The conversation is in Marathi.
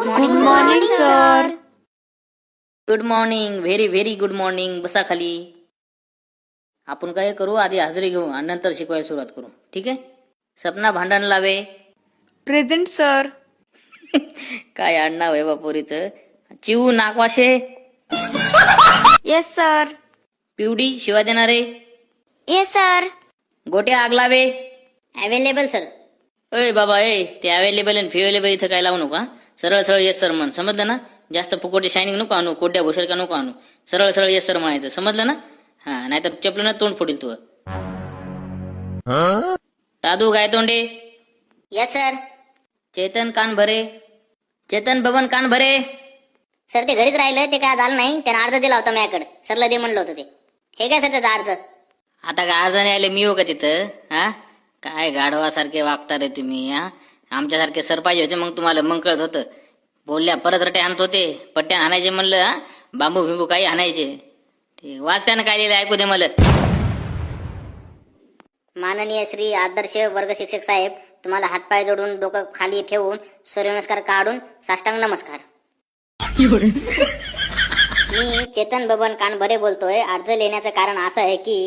Good morning sir. Good morning. Very very good morning. बसा खाली. आपण काय करू, आधी हजेरी घेऊ आणि नंतर शिकवायला सुरुवात करू. ठीक आहे. सपना भांडण लावे. Present sir. काय आडनाव आहे बापोरीचं. चिऊ नागवाशे. Yes sir. पिवडी शिवा देणारे. Yes sir. गोट्या आग लावे. Available sir. अय बाबा ते अवेलेबल आणि फिवेलेबल इथं काय लावू नका. सरळ सरळ येस सर म्हण. समजलं ना. जास्त फुकोटे शायनिंग नको आणू. कोड्या भुसर का नको आणू. सरळ सरळ येस सर म्हणायचं. समजलं ना. हा, नाहीतर चपलं ना तोंड फोडील तू. दादू गायतोंडे. Yes sir. चेतन कान भरे. चेतन बबन कान भरे. सर ते घरीच राहिलं, ते काय झालं नाही. त्यानं अर्ज दिला होता माझ्याकडे. सरला दे म्हणलं होतं ते. हे काय सर त्याचा अर्ज. आता का अर्जाने आले मी हो का तिथं. हा, काय गाढवासारखे वागता रे तुम्ही. हा, आमच्यासारखे सर पाहिजे होते मग तुम्हाला मग कळत होतं. बोलल्या परत रटे आणत होते. पट्ट्या आणायचे म्हणलं. हा, बांबू बिंबू काही आणायचे. ते वाचत्यानं काय लिहिलं ऐकू दे मला. माननीय श्री आदर्श वर्ग शिक्षक साहेब, तुम्हाला हातपाय जोडून डोकं खाली ठेवून सूर्यनमस्कार काढून साष्टांग नमस्कार. मी चेतन बबन कानभरे बोलतोय. अर्ज लिहिण्याचं कारण असं आहे की